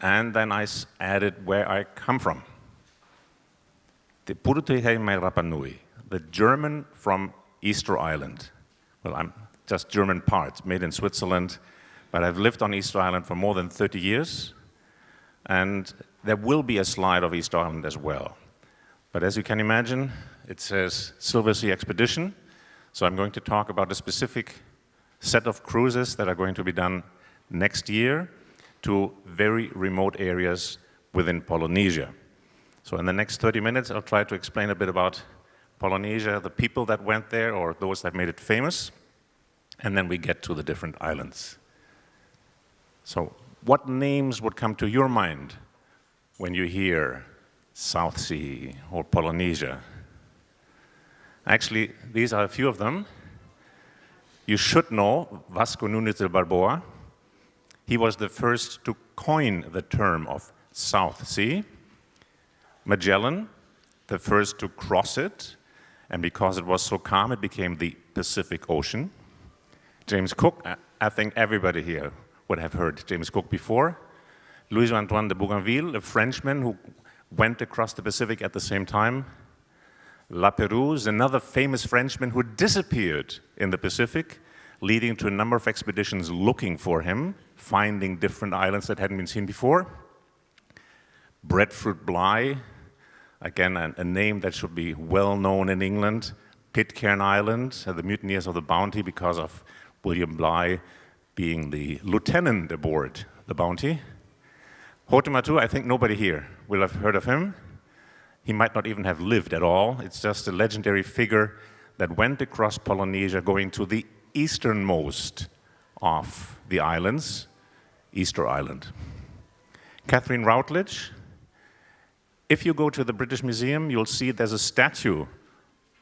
and then I added where I come from. Te Purutehei mai Rapa Nui, the German from Easter Island. Well, I'm just German parts, made in Switzerland, but I've lived on Easter Island for more than 30 years, and there will be a slide of Easter Island as well. But as you can imagine, it says Silver Sea Expedition, so I'm going to talk about a specific set of cruises that are going to be done next year to very remote areas within Polynesia. So in the next 30 minutes, I'll try to explain a bit about Polynesia, the people that went there, or those that made it famous, and then we get to the different islands. So what names would come to your mind when you hear South Sea or Polynesia? Actually, these are a few of them. You should know Vasco Núñez de Balboa. He was the first to coin the term of South Sea. Magellan, the first to cross it, and because it was so calm, it became the Pacific Ocean. James Cook, I think everybody here would have heard James Cook before. Louis-Antoine de Bougainville, a Frenchman who went across the Pacific at the same time. La Perouse, another famous Frenchman who disappeared in the Pacific, leading to a number of expeditions looking for him, finding different islands that hadn't been seen before. Breadfruit Bligh, again, a name that should be well known in England. Pitcairn Island, the mutineers of the Bounty, because of William Bligh being the lieutenant aboard the Bounty. Hotematu, I think nobody here will have heard of him. He might not even have lived at all. It's just a legendary figure that went across Polynesia, going to the easternmost of the islands, Easter Island. Catherine Routledge. If you go to the British Museum, you'll see there's a statue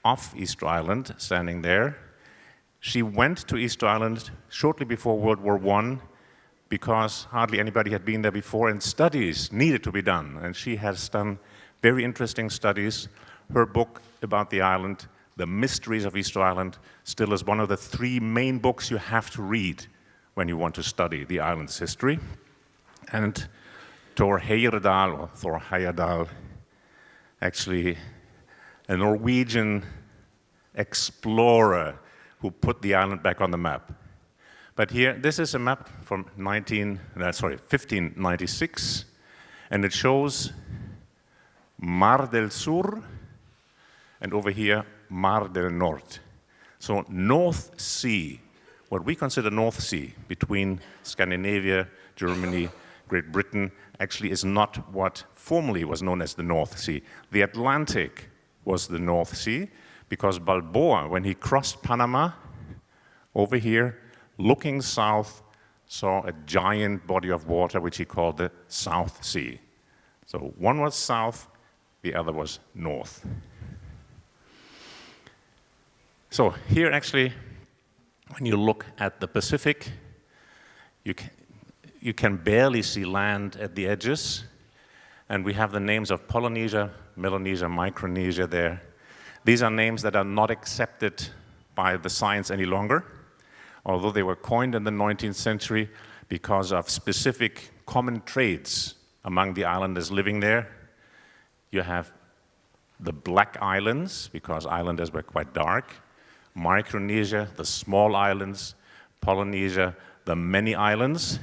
of Easter Island standing there. She went to Easter Island shortly before World War I because hardly anybody had been there before, and studies needed to be done. And she has done very interesting studies. Her book about the island, The Mysteries of Easter Island, still is one of the 3 main books you have to read when you want to study the island's history. And Thor Heyerdahl, or Thor Heyerdahl, actually a Norwegian explorer who put the island back on the map. But here, this is a map from 1596, and it shows Mar del Sur, and over here, Mar del Norte. So North Sea, what we consider North Sea, between Scandinavia, Germany, Great Britain, actually is not what formerly was known as the North Sea. The Atlantic was the North Sea, because Balboa, when he crossed Panama, over here, looking south, saw a giant body of water, which he called the South Sea. So one was south, the other was north. So here actually, when you look at the Pacific, you can barely see land at the edges, and we have the names of Polynesia, Melanesia, Micronesia there. These are names that are not accepted by the science any longer, although they were coined in the 19th century because of specific common traits among the islanders living there. You have the Black Islands, because islanders were quite dark. Micronesia, the small islands. Polynesia, the many islands.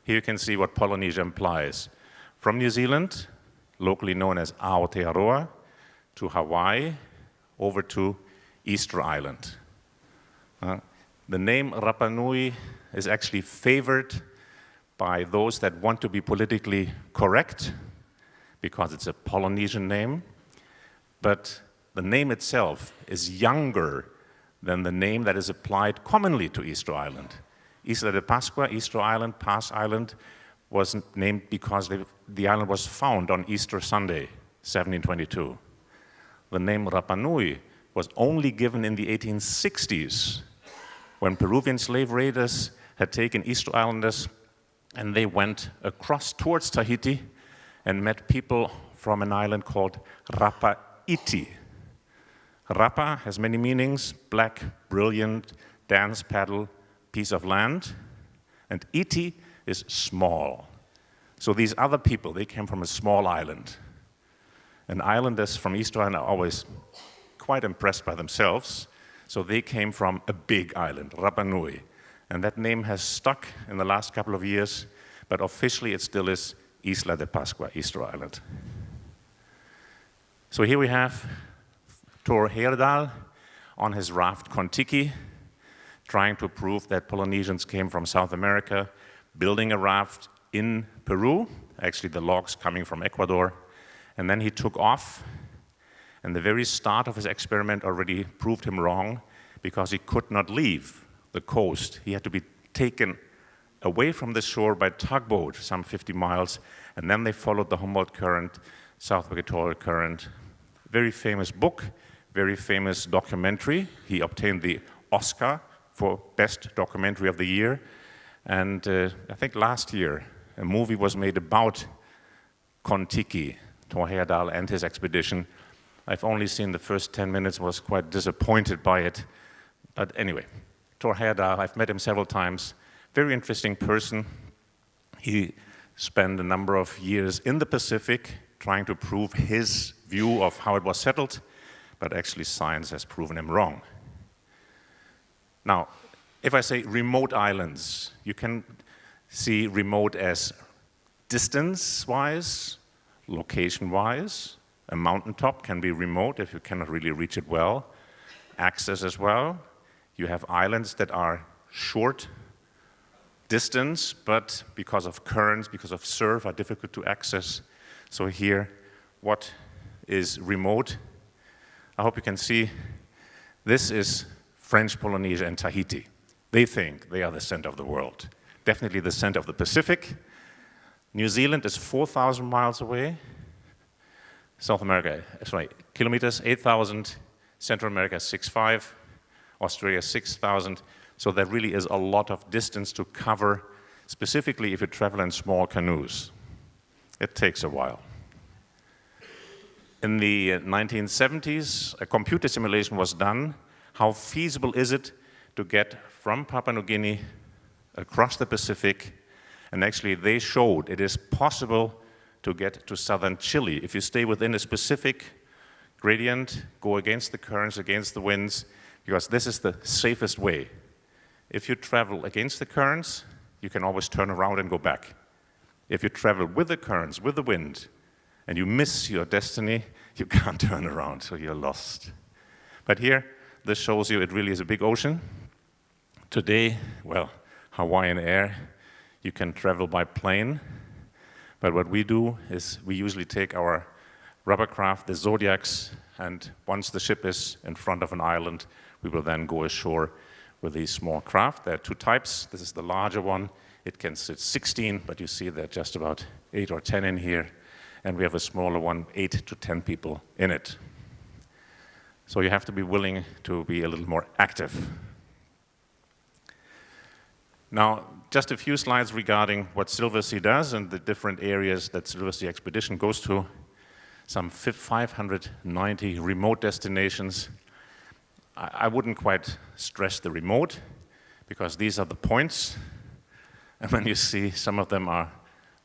Here you can see what Polynesia implies. From New Zealand, locally known as Aotearoa, to Hawaii, over to Easter Island. The name Rapa Nui is actually favored by those that want to be politically correct, because it's a Polynesian name, but the name itself is younger than the name that is applied commonly to Easter Island. Isla de Pascua, Easter Island, Pass Island, was named because the island was found on Easter Sunday, 1722. The name Rapa Nui was only given in the 1860s, when Peruvian slave raiders had taken Easter Islanders and they went across towards Tahiti and met people from an island called Rapa Iti. Rapa has many meanings: black, brilliant, dance paddle, piece of land. And Iti is small. So these other people, they came from a small island. And islanders from Easter Island are always quite impressed by themselves. So they came from a big island, Rapa Nui. And that name has stuck in the last couple of years, but officially it still is Isla de Pascua, Easter Island. So here we have Tor Heyerdahl on his raft Kon-Tiki, trying to prove that Polynesians came from South America, building a raft in Peru, actually the logs coming from Ecuador, and then he took off, and the very start of his experiment already proved him wrong because he could not leave the coast. He had to be taken away from the shore by tugboat, some 50 miles, and then they followed the Humboldt Current, South Equatorial Current. Very famous book, very famous documentary. He obtained the Oscar for Best Documentary of the Year, and I think last year a movie was made about Kon-Tiki, Tor Heyerdahl and his expedition. I've only seen the first 10 minutes, was quite disappointed by it. But anyway, Tor Heyerdahl, I've met him several times. Very interesting person. He spent a number of years in the Pacific trying to prove his view of how it was settled, but actually science has proven him wrong. Now, if I say remote islands, you can see remote as distance-wise, location-wise. A mountaintop can be remote if you cannot really reach it well. Access as well. You have islands that are short distance, but because of currents, because of surf, are difficult to access. So here, what is remote? I hope you can see this is French Polynesia and Tahiti. They think they are the center of the world. Definitely the center of the Pacific. New Zealand is 4,000 miles away. South America, sorry, kilometers, 8,000. Central America, 6,500. Australia, 6,000. So there really is a lot of distance to cover, specifically if you travel in small canoes. It takes a while. In the 1970s, a computer simulation was done. How feasible is it to get from Papua New Guinea across the Pacific? And actually, they showed it is possible to get to southern Chile. If you stay within a specific gradient, go against the currents, against the winds, because this is the safest way. If you travel against the currents, you can always turn around and go back. If you travel with the currents, with the wind, and you miss your destiny, you can't turn around, so you're lost. But here, this shows you it really is a big ocean. Today, well, Hawaiian Air, you can travel by plane. But what we do is we usually take our rubber craft, the Zodiacs, and once the ship is in front of an island, we will then go ashore with these small craft. There are two types. This is the larger one. It can sit 16, but you see there are just about 8 or 10 in here. And we have a smaller one, 8 to 10 people in it. So you have to be willing to be a little more active. Now, just a few slides regarding what Silversea does and the different areas that Silversea Expedition goes to. Some 590 remote destinations. I wouldn't quite stress the remote, because these are the points. And when you see, some of them are,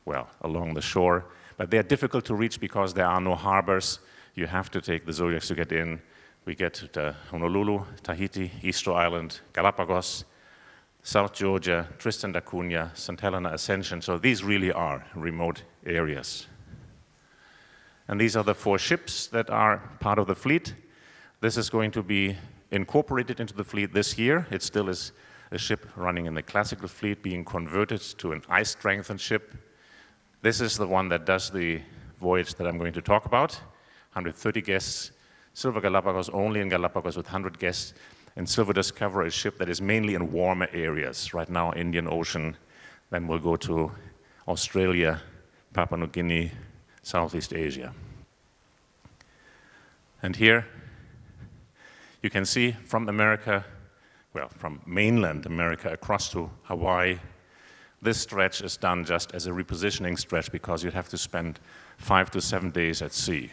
well, along the shore, but they are difficult to reach because there are no harbors. You have to take the Zodiacs to get in. We get to Honolulu, Tahiti, Easter Island, Galapagos, South Georgia, Tristan da Cunha, St. Helena Ascension. So these really are remote areas. And these are the 4 ships that are part of the fleet. This is going to be incorporated into the fleet this year. It still is a ship running in the classical fleet, being converted to an ice-strengthened ship. This is the one that does the voyage that I'm going to talk about. 130 guests. Silver Galapagos, only in Galapagos with 100 guests. And Silver Discoverer is a ship that is mainly in warmer areas. Right now, Indian Ocean. Then we'll go to Australia, Papua New Guinea, Southeast Asia. And here, you can see from America, well, from mainland America across to Hawaii, this stretch is done just as a repositioning stretch because you have to spend 5 to 7 days at sea.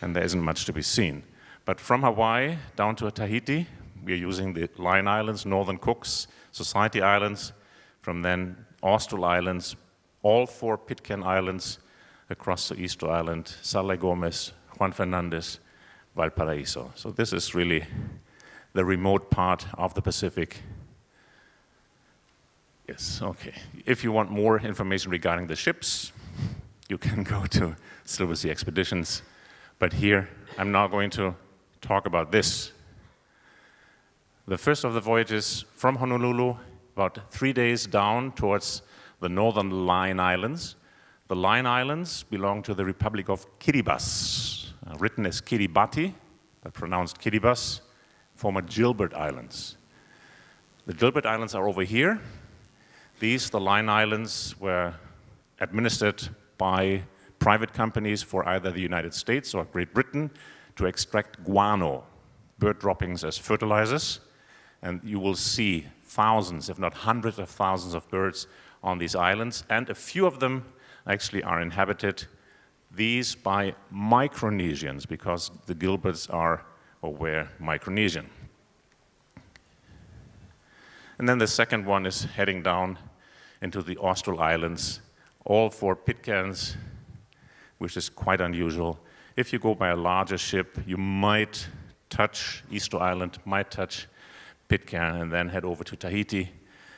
And there isn't much to be seen. But from Hawaii down to Tahiti, we are using the Line Islands, Northern Cooks, Society Islands, from then Austral Islands, all 4 Pitcairn Islands across the Easter Island, Sal Gomez, Juan Fernandez, Valparaiso. So this is really the remote part of the Pacific. Yes, okay. If you want more information regarding the ships, you can go to Silver Sea Expeditions. But here, I'm now going to talk about this. The first of the voyages from Honolulu, about 3 days down towards the northern Line Islands. The Line Islands belong to the Republic of Kiribati, written as Kiribati, but pronounced Kiribati, former Gilbert Islands. The Gilbert Islands are over here. These, the Line Islands, were administered by private companies for either the United States or Great Britain to extract guano, bird droppings as fertilizers. And you will see thousands, if not hundreds of thousands of birds on these islands, and a few of them actually are inhabited, these by Micronesians, because the Gilberts are or were Micronesian. And then the second one is heading down into the Austral Islands, all 4 Pitcairns, which is quite unusual. If you go by a larger ship, you might touch Easter Island, might touch Pitcairn, and then head over to Tahiti.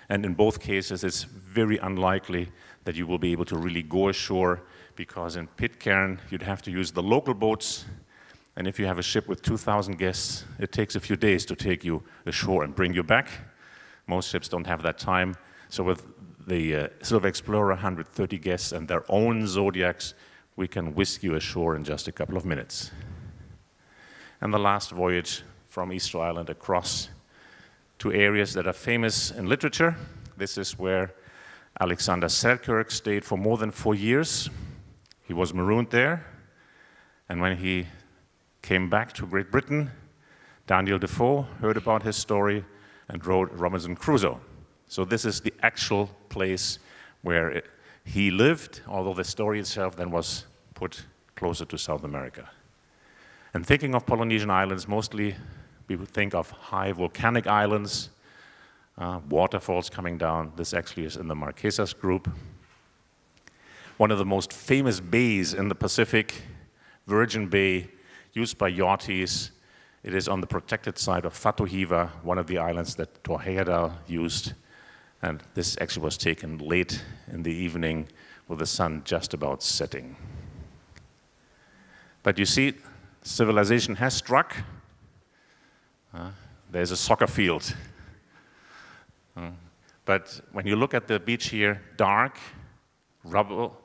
And in both cases, it's very unlikely that you will be able to really go ashore, because in Pitcairn, you'd have to use the local boats. And if you have a ship with 2,000 guests, it takes a few days to take you ashore and bring you back. Most ships don't have that time. So with the Silver Explorer, 130 guests and their own Zodiacs, we can whisk you ashore in just a couple of minutes. And the last voyage from Easter Island across to areas that are famous in literature. This is where Alexander Selkirk stayed for more than 4 years. He was marooned there, and when he came back to Great Britain, Daniel Defoe heard about his story and wrote Robinson Crusoe. So this is the actual place where he lived, although the story itself then was put closer to South America. And thinking of Polynesian islands, mostly people think of high volcanic islands, waterfalls coming down. This actually is in the Marquesas group. One of the most famous bays in the Pacific, Virgin Bay, used by yachties. It is on the protected side of Fatuhiva, one of the islands that Torreira used. And this actually was taken late in the evening with the sun just about setting. But you see, civilization has struck. There's a soccer field. But when you look at the beach here, dark, rubble,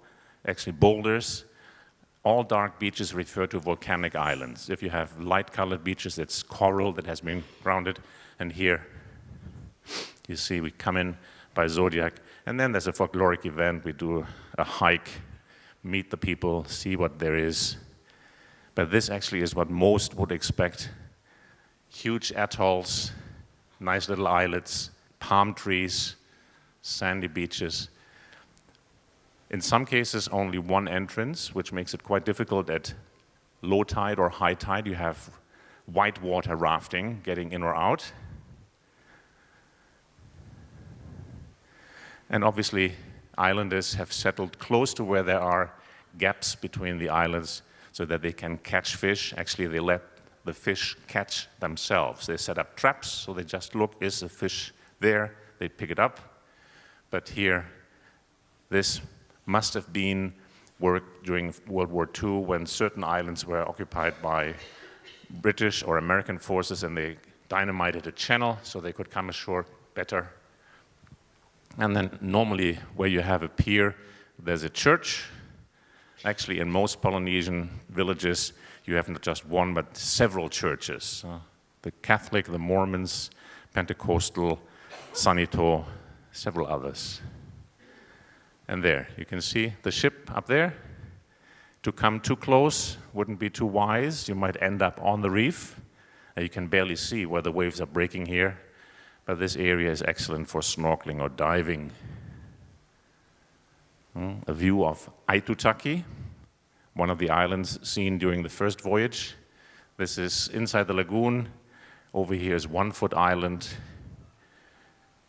actually boulders, all dark beaches refer to volcanic islands. If you have light-colored beaches, it's coral that has been grounded. And here, you see, we come in by Zodiac. And then there's a folkloric event. We do a hike, meet the people, see what there is. But this actually is what most would expect. Huge atolls, nice little islets, palm trees, sandy beaches. In some cases, only one entrance, which makes it quite difficult at low tide or high tide. You have whitewater rafting, getting in or out. And obviously, islanders have settled close to where there are gaps between the islands so that they can catch fish. Actually, they let the fish catch themselves. They set up traps, so they just look, is the fish there? They pick it up. But here, this must have been work during World War II when certain islands were occupied by British or American forces, and they dynamited a channel so they could come ashore better. And then normally where you have a pier, there's a church. Actually, in most Polynesian villages, you have not just one, but several churches. The Catholic, the Mormons, Pentecostal, Sanito, several others. And there, you can see the ship up there. To come too close wouldn't be too wise. You might end up on the reef. You can barely see where the waves are breaking here. But this area is excellent for snorkeling or diving. A view of Aitutaki, one of the islands seen during the first voyage. This is inside the lagoon. Over here is One Foot Island.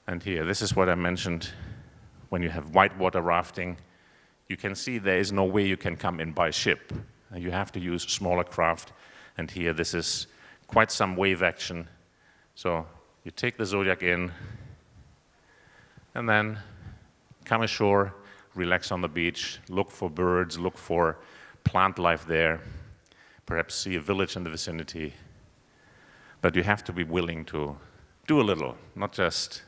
And here, this is what I mentioned. When you have whitewater rafting, you can see there is no way you can come in by ship. You have to use smaller craft, and here this is quite some wave action. So you take the Zodiac in, and then come ashore, relax on the beach, look for birds, look for plant life there, perhaps see a village in the vicinity. But you have to be willing to do a little, not just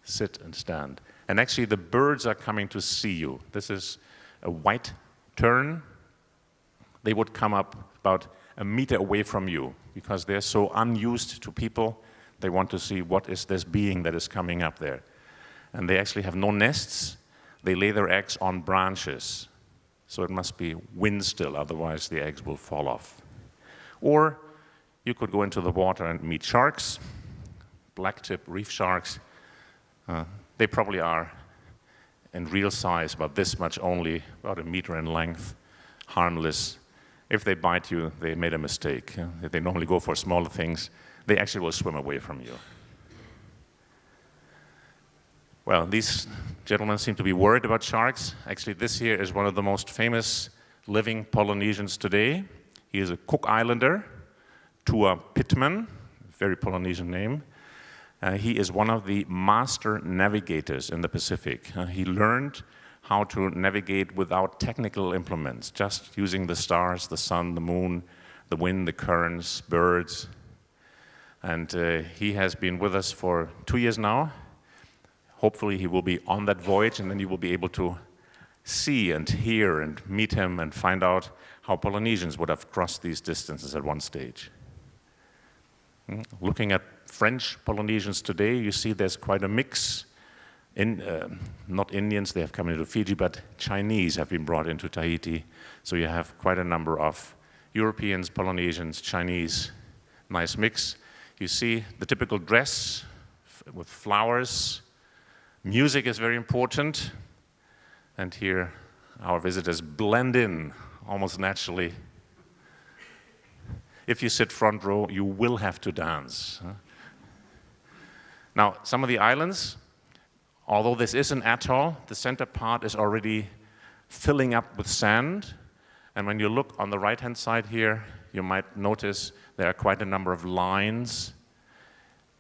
sit and stand. And actually the birds are coming to see you. This is a white tern. They would come up about a meter away from you because they're so unused to people. They want to see what is this being that is coming up there. And they actually have no nests. They lay their eggs on branches. So it must be wind still, otherwise the eggs will fall off. Or you could go into the water and meet sharks, blacktip reef sharks. They probably are in real size, about this much only, about a meter in length, harmless. If they bite you, they made a mistake. They normally go for smaller things. They actually will swim away from you. Well, these gentlemen seem to be worried about sharks. Actually, this here is one of the most famous living Polynesians today. He is a Cook Islander, Tua Pittman, very Polynesian name. He is one of the master navigators in the Pacific. He learned how to navigate without technical implements, just using the stars, the sun, the moon, the wind, the currents, birds. And he has been with us for 2 years now. Hopefully he will be on that voyage, and then you will be able to see and hear and meet him and find out how Polynesians would have crossed these distances at one stage. Looking at French Polynesians today, you see there's quite a mix. Not Indians, they have come into Fiji, but Chinese have been brought into Tahiti. So you have quite a number of Europeans, Polynesians, Chinese, nice mix. You see the typical dress with flowers. Music is very important. And here our visitors blend in almost naturally. If you sit front row, you will have to dance. Now, some of the islands, although this is an atoll, the center part is already filling up with sand. And when you look on the right-hand side here, you might notice there are quite a number of lines.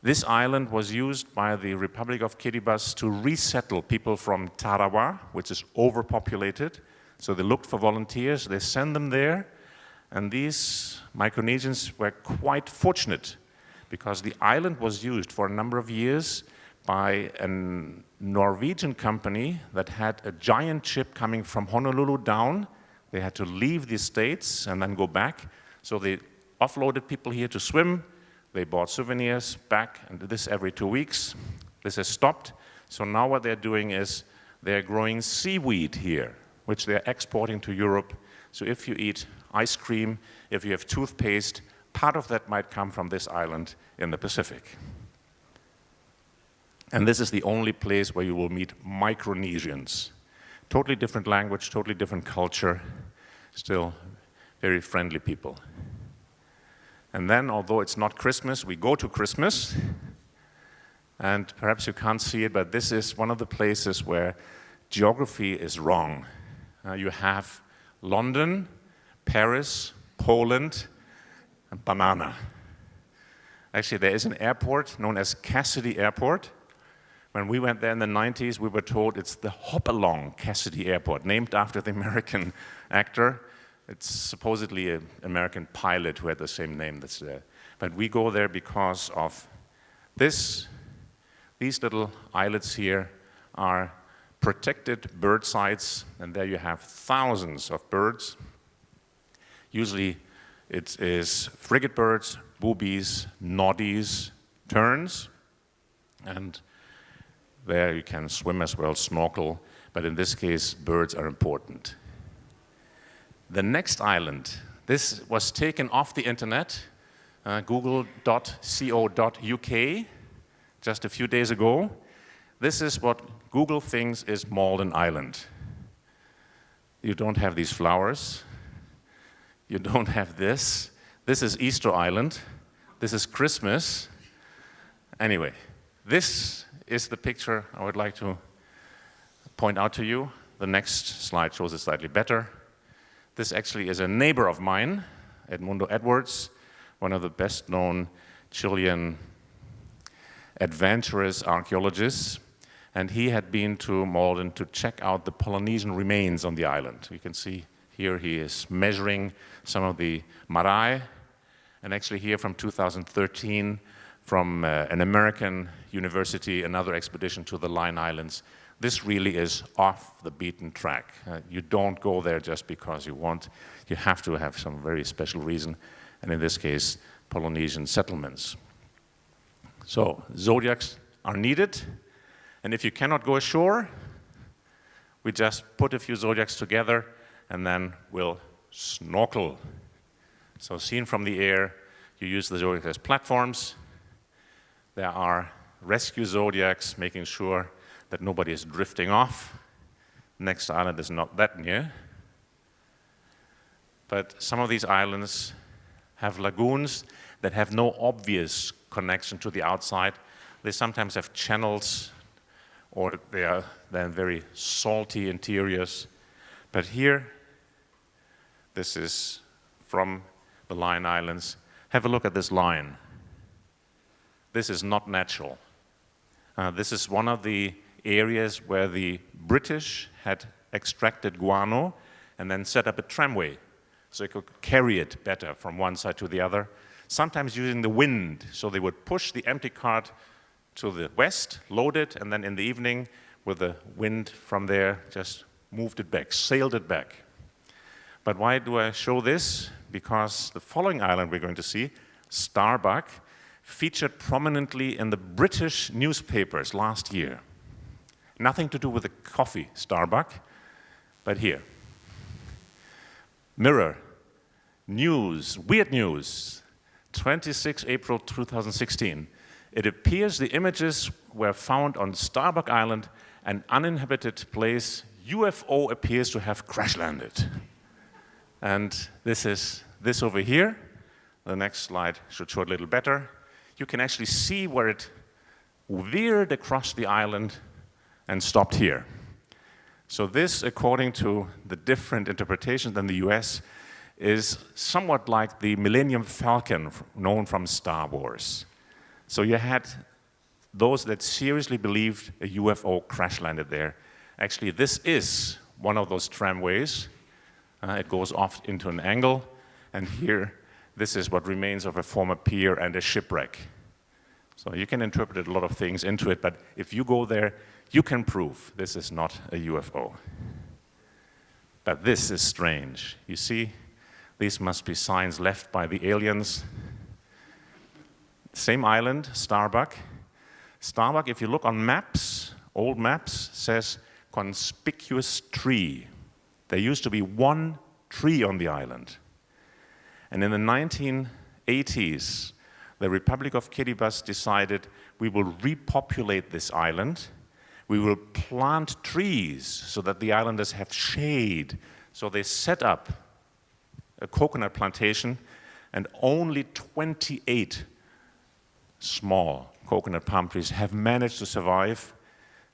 This island was used by the Republic of Kiribati to resettle people from Tarawa, which is overpopulated. So they looked for volunteers, they sent them there. And these Micronesians were quite fortunate because the island was used for a number of years by a Norwegian company that had a giant ship coming from Honolulu down. They had to leave the States and then go back. So they offloaded people here to swim. They bought souvenirs back and did this every 2 weeks. This has stopped. So now what they're doing is they're growing seaweed here, which they're exporting to Europe. So if you eat ice cream, if you have toothpaste, part of that might come from this island in the Pacific. And this is the only place where you will meet Micronesians. Totally different language, totally different culture, still very friendly people. And then, although it's not Christmas, we go to Christmas. And perhaps you can't see it, but this is one of the places where geography is wrong. You have London, Paris, Poland, and banana. Actually, there is an airport known as Cassidy Airport. When we went there in the 90s, we were told it's the Hop-Along Cassidy Airport, named after the American actor. It's supposedly an American pilot who had the same name that's there. But we go there because of this. These little islets here are protected bird sites, and there you have thousands of birds. Usually it is frigate birds, boobies, noddies, terns, and there you can swim as well, snorkel, but in this case, birds are important. The next island, this was taken off the internet, google.co.uk, just a few days ago. This is what Google thinks is Malden Island. You don't have these flowers. You don't have this. This is Easter Island. This is Christmas. Anyway, this is the picture I would like to point out to you. The next slide shows it slightly better. This actually is a neighbor of mine, Edmundo Edwards, one of the best-known Chilean adventurous archaeologists. And he had been to Malden to check out the Polynesian remains on the island. You can see here he is measuring some of the marae. And actually here from 2013, from an American university, another expedition to the Line Islands. This really is off the beaten track. You don't go there just because you want. You have to have some very special reason, and in this case, Polynesian settlements. So zodiacs are needed, and if you cannot go ashore, we just put a few zodiacs together, and then we'll snorkel. So seen from the air, you use the zodiacs as platforms. There are rescue zodiacs, making sure that nobody is drifting off. Next island is not that near. But some of these islands have lagoons that have no obvious connection to the outside. They sometimes have channels, or they are then very salty interiors. But here, this is from the Line Islands. Have a look at this line. This is not natural. This is one of the areas where the British had extracted guano and then set up a tramway so they could carry it better from one side to the other, sometimes using the wind. So they would push the empty cart to the west, load it, and then in the evening, with the wind from there, just moved it back, sailed it back. But why do I show this? Because the following island we're going to see, Starbuck, featured prominently in the British newspapers last year. Nothing to do with the coffee, Starbuck, but here. Mirror, news, weird news, 26 April 2016. It appears the images were found on Starbuck Island, an uninhabited place. UFO appears to have crash landed. And this is this over here. The next slide should show it a little better. You can actually see where it veered across the island and stopped here. So this, according to the different interpretations in the US, is somewhat like the Millennium Falcon known from Star Wars. So you had those that seriously believed a UFO crash landed there. Actually, this is one of those tramways. It goes off into an angle, and here, this is what remains of a former pier and a shipwreck. So you can interpret a lot of things into it, but if you go there, you can prove this is not a UFO. But this is strange. You see, these must be signs left by the aliens. Same island, Starbuck. Starbuck, if you look on maps, old maps, says conspicuous tree. There used to be one tree on the island. And in the 1980s, the Republic of Kiribati decided we will repopulate this island. We will plant trees so that the islanders have shade. So they set up a coconut plantation, and only 28 small coconut palm trees have managed to survive.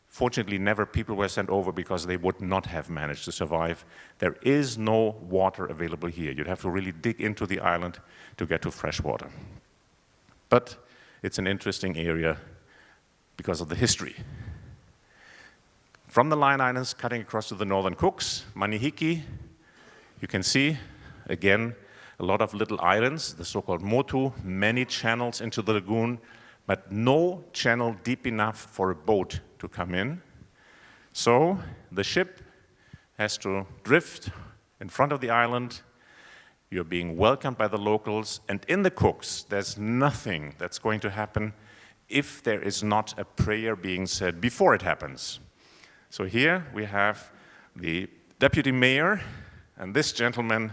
Fortunately, never people were sent over because they would not have managed to survive. There is no water available here. You'd have to really dig into the island to get to fresh water. But it's an interesting area because of the history. From the Line Islands, cutting across to the Northern Cooks, Manihiki, you can see, again, a lot of little islands, the so-called motu, many channels into the lagoon, but no channel deep enough for a boat to come in. So the ship has to drift in front of the island. You're being welcomed by the locals, and in the Cooks, there's nothing that's going to happen if there is not a prayer being said before it happens. So here we have the deputy mayor, and this gentleman,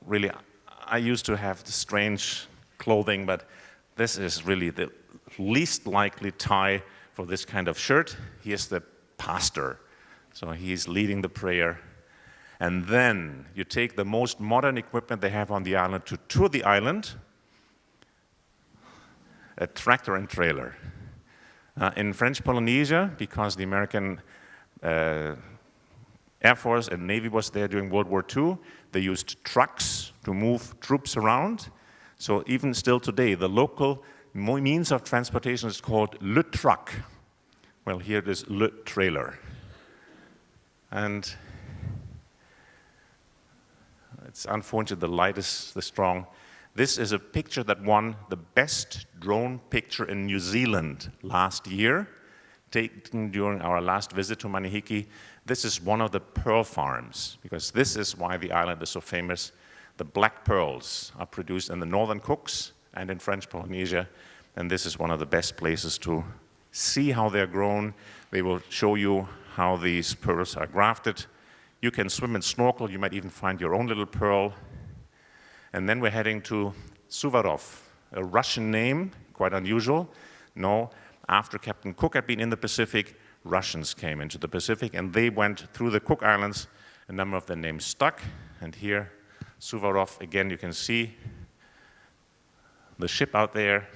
really, I used to have the strange clothing, but this is really the least likely tie for this kind of shirt. He is the pastor, so he's leading the prayer. And then you take the most modern equipment they have on the island to tour the island, a tractor and trailer. In French Polynesia, because the American Air Force and Navy was there during World War II. They used trucks to move troops around. So even still today, the local means of transportation is called le truck. Well, here it is le trailer. And it's unfortunate the light is this strong. This is a picture that won the best drone picture in New Zealand last year, taken during our last visit to Manihiki. This is one of the pearl farms, because this is why the island is so famous. The black pearls are produced in the northern Cooks and in French Polynesia, and this is one of the best places to see how they're grown. They will show you how these pearls are grafted. You can swim and snorkel. You might even find your own little pearl. And then we're heading to Suvarov, a Russian name, quite unusual. No, after Captain Cook had been in the Pacific, Russians came into the Pacific, and they went through the Cook Islands. A number of their names stuck. And here, Suvarov, again, you can see the ship out there.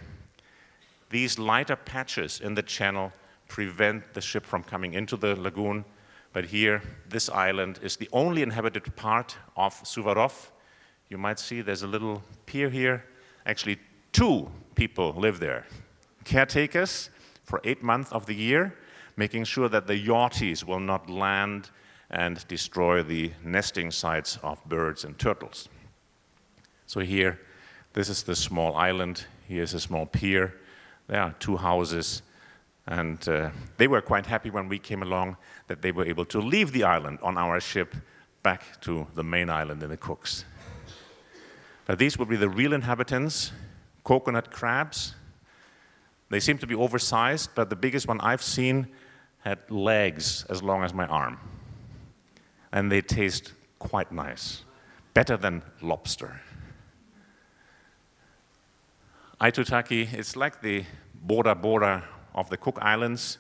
These lighter patches in the channel prevent the ship from coming into the lagoon. But here, this island is the only inhabited part of Suvarov. You might see there's a little pier here. Actually, 2 people live there. Caretakers for 8 months of the year, making sure that the yachties will not land and destroy the nesting sites of birds and turtles. So here, this is the small island. Here's a small pier. There are 2 houses. And they were quite happy when we came along that they were able to leave the island on our ship back to the main island in the Cooks. But these would be the real inhabitants, coconut crabs. They seem to be oversized, but the biggest one I've seen had legs as long as my arm. And they taste quite nice, better than lobster. Aitutaki, it's like the Bora Bora of the Cook Islands.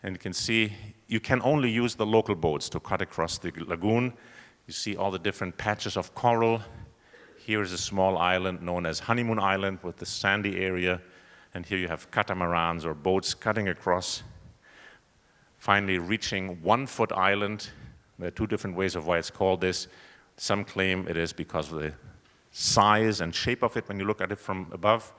And you can see, you can only use the local boats to cut across the lagoon. You see all the different patches of coral. Here is a small island known as Honeymoon Island with the sandy area. And here you have catamarans or boats cutting across, finally reaching 1 Foot Island. There are 2 different ways of why it's called this. Some claim it is because of the size and shape of it when you look at it from above.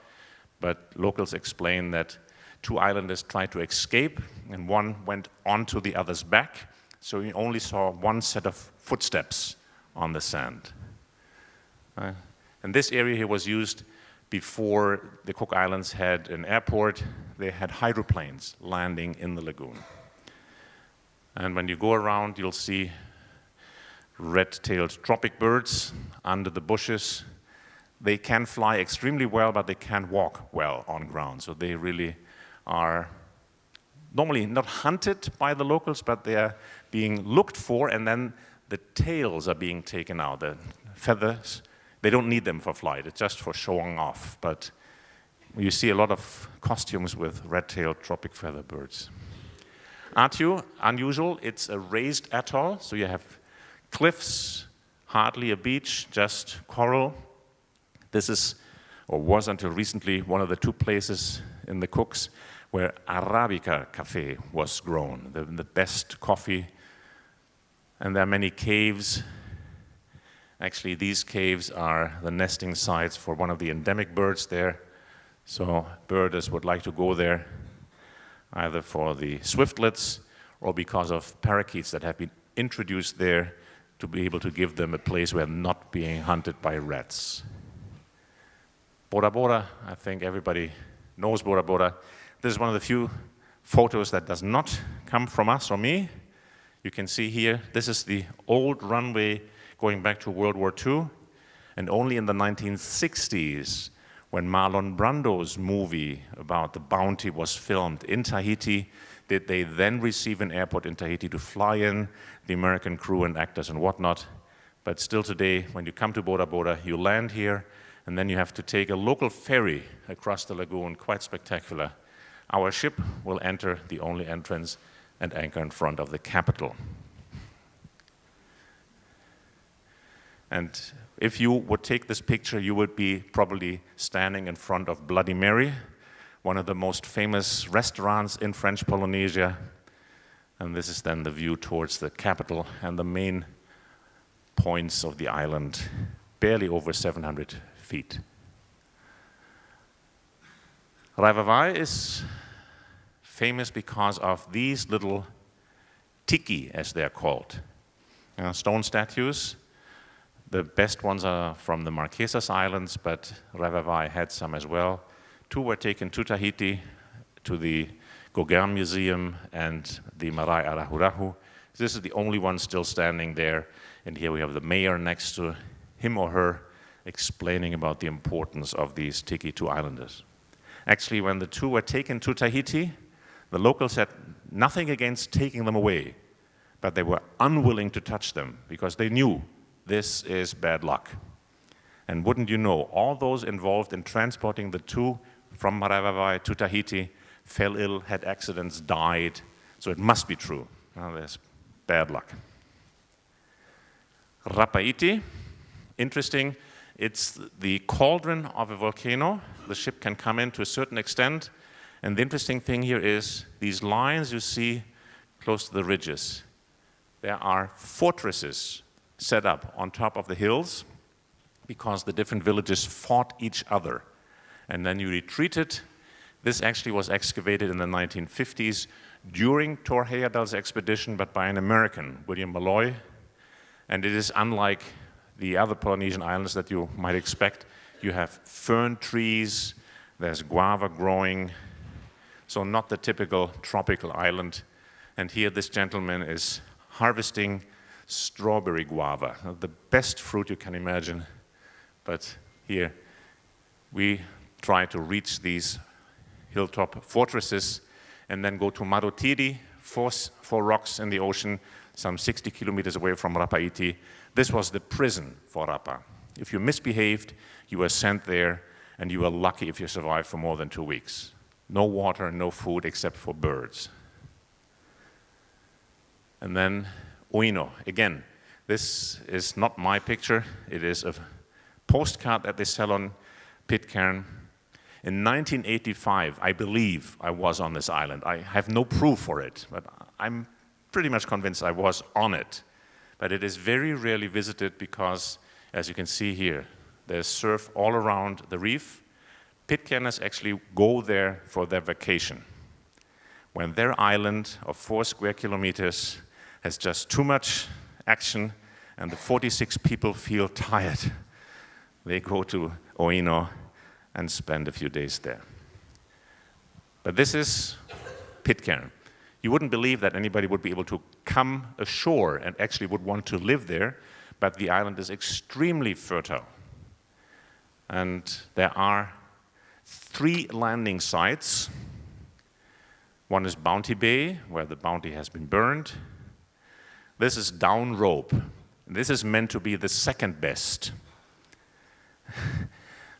But locals explain that 2 islanders tried to escape, and one went onto the other's back, so you only saw 1 set of footsteps on the sand. And this area here was used before the Cook Islands had an airport. They had hydroplanes landing in the lagoon. And when you go around, you'll see red-tailed tropic birds under the bushes. They can fly extremely well, but they can't walk well on ground, so they really are normally not hunted by the locals, but they are being looked for, and then the tails are being taken out. The feathers, they don't need them for flight, it's just for showing off. But you see a lot of costumes with red-tailed tropic feather birds. Attu, unusual, it's a raised atoll, so you have cliffs, hardly a beach, just coral. This is, or was until recently, one of the 2 places in the Cooks where Arabica Cafe was grown, the best coffee. And there are many caves. Actually, these caves are the nesting sites for one of the endemic birds there. So birders would like to go there, either for the swiftlets or because of parakeets that have been introduced there to be able to give them a place where they're not being hunted by rats. Bora Bora, I think everybody knows Bora Bora. This is one of the few photos that does not come from us or me. You can see here, this is the old runway going back to World War II. And only in the 1960s, when Marlon Brando's movie about the bounty was filmed in Tahiti, did they then receive an airport in Tahiti to fly in the American crew and actors and whatnot. But still today, when you come to Bora Bora, you land here, and then you have to take a local ferry across the lagoon, quite spectacular. Our ship will enter the only entrance and anchor in front of the capital. And if you would take this picture, you would be probably standing in front of Bloody Mary, one of the most famous restaurants in French Polynesia. And this is then the view towards the capital and the main points of the island, barely over 700 feet. Raivavai is famous because of these little tiki, as they're called. Stone statues. The best ones are from the Marquesas Islands, but Raivavai had some as well. 2 were taken to Tahiti, to the Gauguin Museum and the Marae Arahurahu. This is the only one still standing there. And here we have the mayor next to him or her explaining about the importance of these Tiki 2 islanders. Actually, when the 2 were taken to Tahiti, the locals had nothing against taking them away, but they were unwilling to touch them because they knew this is bad luck. And wouldn't you know, all those involved in transporting the 2 from Raivavai to Tahiti fell ill, had accidents, died, so it must be true. Now there's bad luck. Rapaiti, interesting, it's the cauldron of a volcano. The ship can come in to a certain extent, and the interesting thing here is these lines you see close to the ridges. There are fortresses set up on top of the hills because the different villages fought each other. And then you retreated. This actually was excavated in the 1950s during Thor Heyerdahl's expedition, but by an American, William Malloy. And it is unlike the other Polynesian islands that you might expect. You have fern trees, there's guava growing, so not the typical tropical island. And here this gentleman is harvesting strawberry guava, the best fruit you can imagine. But here we try to reach these hilltop fortresses and then go to Marotiri, 4 rocks in the ocean, some 60 kilometers away from Rapaiti. This was the prison for Rapa. If you misbehaved, you were sent there, and you were lucky if you survived for more than 2 weeks. No water, no food except for birds. And then Oino. Again, this is not my picture. It is a postcard that they sell on Pitcairn. In 1985, I believe I was on this island. I have no proof for it, but I'm pretty much convinced I was on it. But it is very rarely visited because, as you can see here, there's surf all around the reef. Pitcairners actually go there for their vacation. When their island of 4 square kilometers has just too much action and the 46 people feel tired, they go to Oino and spend a few days there. But this is Pitcairn. You wouldn't believe that anybody would be able to come ashore and actually would want to live there, but the island is extremely fertile. And there are 3 landing sites. One is Bounty Bay, where the Bounty has been burned. This is Down Rope. This is meant to be the second best.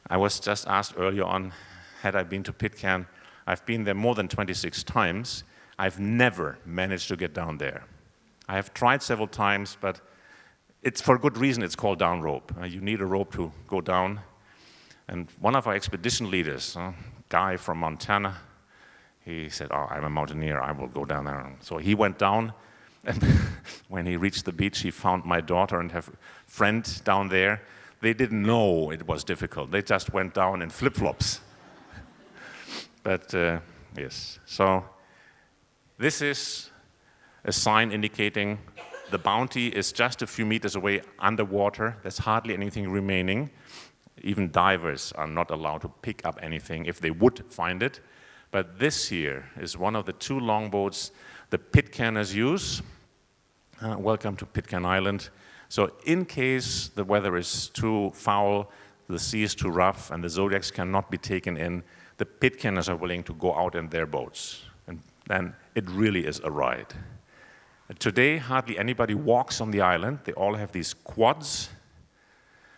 I was just asked earlier on, had I been to Pitcairn? I've been there more than 26 times. I've never managed to get down there. I have tried several times, but it's for good reason it's called Down Rope. You need a rope to go down. And one of our expedition leaders, a guy from Montana, he said, "Oh, I'm a mountaineer, I will go down there." So he went down, and when he reached the beach, he found my daughter and her friend down there. They didn't know it was difficult. They just went down in flip-flops. But yes, so this is a sign indicating the Bounty is just a few meters away underwater. There's hardly anything remaining. Even divers are not allowed to pick up anything if they would find it. But this here is one of the 2 longboats the Pitcairners use. Welcome to Pitcairn Island. So in case the weather is too foul, the sea is too rough, and the Zodiacs cannot be taken in, the Pitcairners are willing to go out in their boats. And it really is a ride. Today, hardly anybody walks on the island. They all have these quads.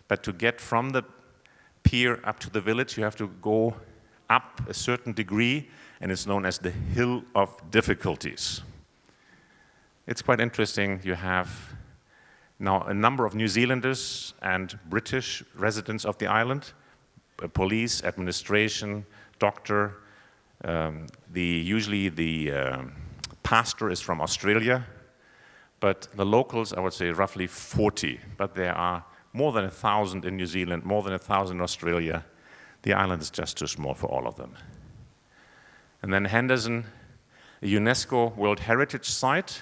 But to get from the pier up to the village, you have to go up a certain degree, and it's known as the Hill of Difficulties. It's quite interesting. You have now a number of New Zealanders and British residents of the island, police, administration, doctor, usually the pastor is from Australia, but the locals, I would say, roughly 40. But there are more than 1,000 in New Zealand, more than 1,000 in Australia. The island is just too small for all of them. And then Henderson, a UNESCO World Heritage Site.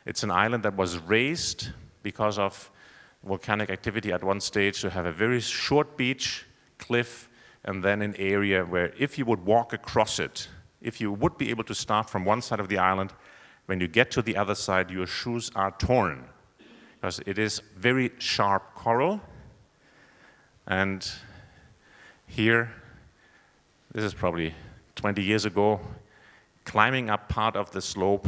It's an island that was raised because of volcanic activity at one stage to have a very short beach, cliff, and then an area where if you would walk across it, if you would be able to start from one side of the island, when you get to the other side, your shoes are torn because it is very sharp coral. And here, this is probably 20 years ago, climbing up part of the slope,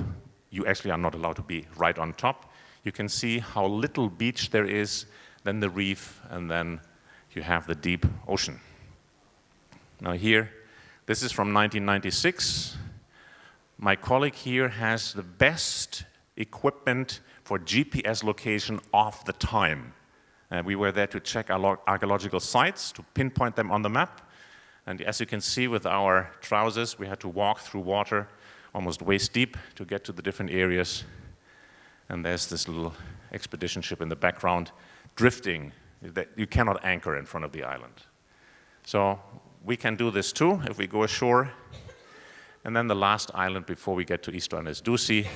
you actually are not allowed to be right on top. You can see how little beach there is, then the reef, and then you have the deep ocean. Now here, this is from 1996. My colleague here has the best equipment for GPS location of the time. We were there to check archaeological sites, to pinpoint them on the map. And as you can see with our trousers, we had to walk through water almost waist deep to get to the different areas. And there's this little expedition ship in the background drifting. You cannot anchor in front of the island. So we can do this too if we go ashore. And then the last island before we get to Easter Island is Ducie.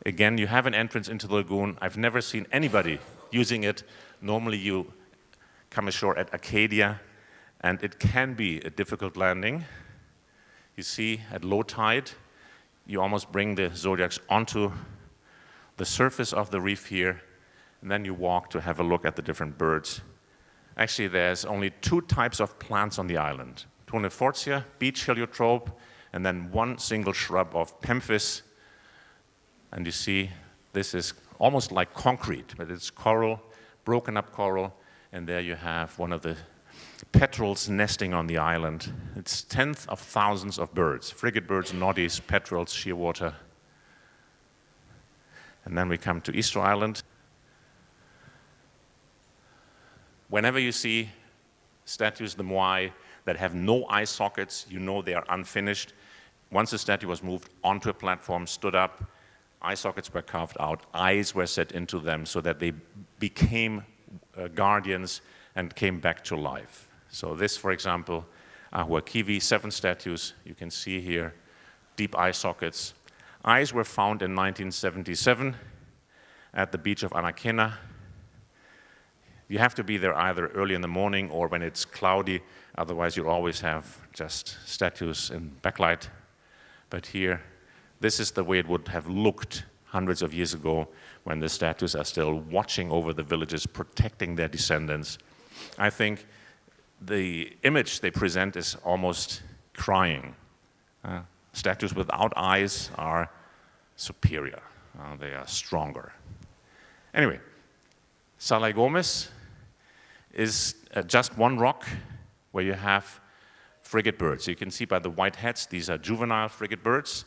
Again, you have an entrance into the lagoon. I've never seen anybody using it. Normally you come ashore at Acadia, and it can be a difficult landing. You see, at low tide, you almost bring the zodiacs onto the surface of the reef here, and then you walk to have a look at the different birds. Actually, there's only 2 types of plants on the island. Tournefortia, beach heliotrope, and then one single shrub of Pemphis. And you see, this is almost like concrete, but it's coral, broken up coral, and there you have one of the petrels nesting on the island. It's tens of thousands of birds, frigate birds, noddies, petrels, shearwater. And then we come to Easter Island. Whenever you see statues, the moai, that have no eye sockets, you know they are unfinished. Once the statue was moved onto a platform, stood up, eye sockets were carved out, eyes were set into them so that they became guardians and came back to life. So this, for example, Ahuakivi, 7 statues. You can see here deep eye sockets. Eyes were found in 1977 at the beach of Anakena. You have to be there either early in the morning or when it's cloudy, otherwise you'll always have just statues in backlight. But here, this is the way it would have looked hundreds of years ago when the statues are still watching over the villages, protecting their descendants. I think the image they present is almost crying. Statues without eyes are superior. They are stronger. Anyway, Salai Gomez is just one rock where you have frigate birds. You can see by the white heads, these are juvenile frigate birds.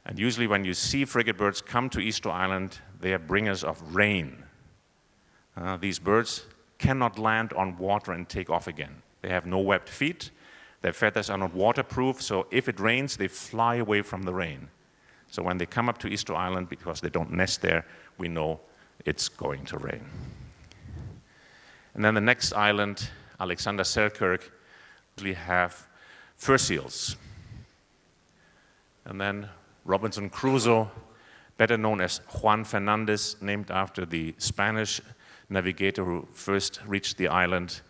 And usually when you see frigate birds come to Easter Island, they are bringers of rain. These birds cannot land on water and take off again. They have no webbed feet. Their feathers are not waterproof, so if it rains, they fly away from the rain. So when they come up to Easter Island, because they don't nest there, we know it's going to rain. And then the next island, Alexander Selkirk, we have fur seals. And then Robinson Crusoe, better known as Juan Fernandez, named after the Spanish navigator who first reached the island.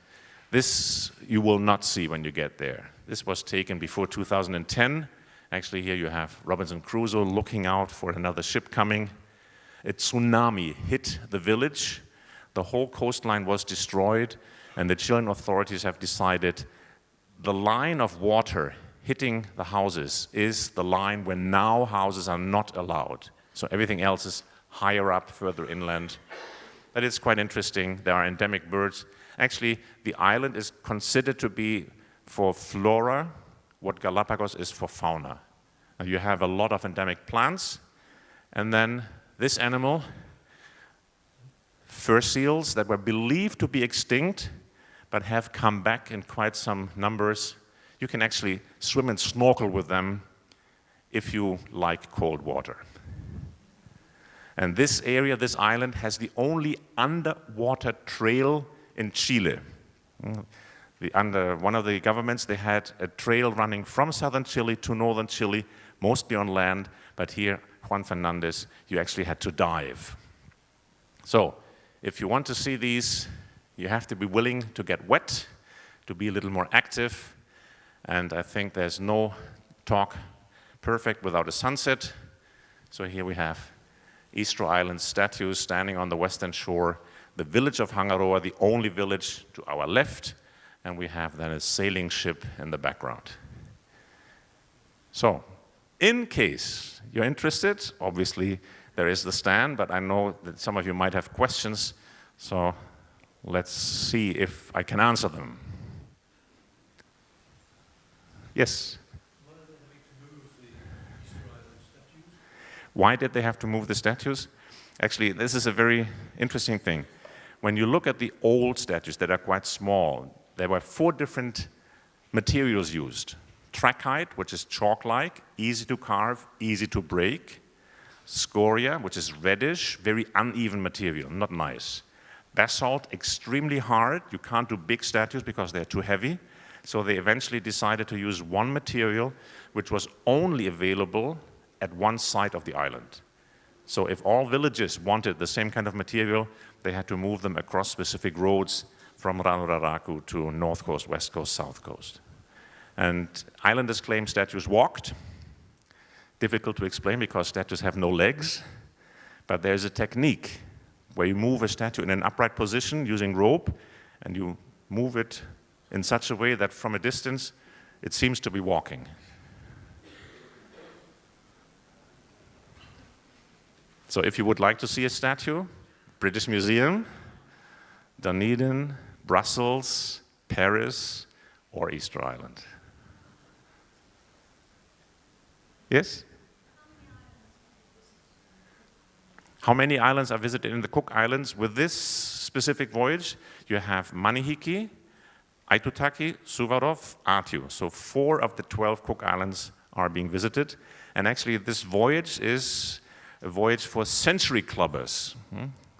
This you will not see when you get there. This was taken before 2010. Actually, here you have Robinson Crusoe looking out for another ship coming. A tsunami hit the village. The whole coastline was destroyed, and the Chilean authorities have decided the line of water hitting the houses is the line where now houses are not allowed. So everything else is higher up, further inland. That is quite interesting. There are endemic birds. Actually, the island is considered to be for flora what Galapagos is for fauna. You have a lot of endemic plants, and then this animal, fur seals that were believed to be extinct but have come back in quite some numbers. You can actually swim and snorkel with them if you like cold water. And this area, this island, has the only underwater trail in Chile. Under one of the governments, they had a trail running from southern Chile to northern Chile, mostly on land, but here, Juan Fernandez, you actually had to dive. So, if you want to see these, you have to be willing to get wet, to be a little more active, and I think there's no talk perfect without a sunset. So here we have Easter Island statues standing on the western shore, the village of Hangaroa, the only village to our left, and we have then a sailing ship in the background. So, in case you're interested, obviously there is the stand, but I know that some of you might have questions, so let's see if I can answer them. Yes? Why did they have to move the statues? Actually, this is a very interesting thing. When you look at the old statues that are quite small, there were 4 different materials used. Trachyte, which is chalk-like, easy to carve, easy to break. Scoria, which is reddish, very uneven material, not nice. Basalt, extremely hard. You can't do big statues because they're too heavy. So they eventually decided to use one material which was only available at one side of the island. So if all villages wanted the same kind of material, they had to move them across specific roads from Ranuraraku to north coast, west coast, south coast. And islanders claim statues walked. Difficult to explain because statues have no legs, but there's a technique where you move a statue in an upright position using rope, and you move it in such a way that from a distance it seems to be walking. So if you would like to see a statue, British Museum, Dunedin, Brussels, Paris, or Easter Island. Yes? How many islands are visited in the Cook Islands with this specific voyage? You have Manihiki, Aitutaki, Suvarov, Attu. So 4 of the 12 Cook Islands are being visited. And actually this voyage is a voyage for century clubbers.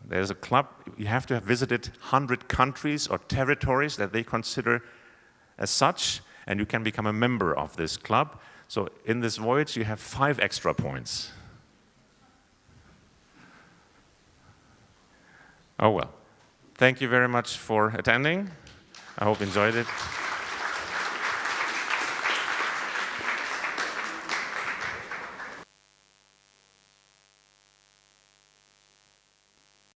There's a club, you have to have visited 100 countries or territories that they consider as such, and you can become a member of this club. So in this voyage, you have 5 extra points. Oh well. Thank you very much for attending. I hope you enjoyed it.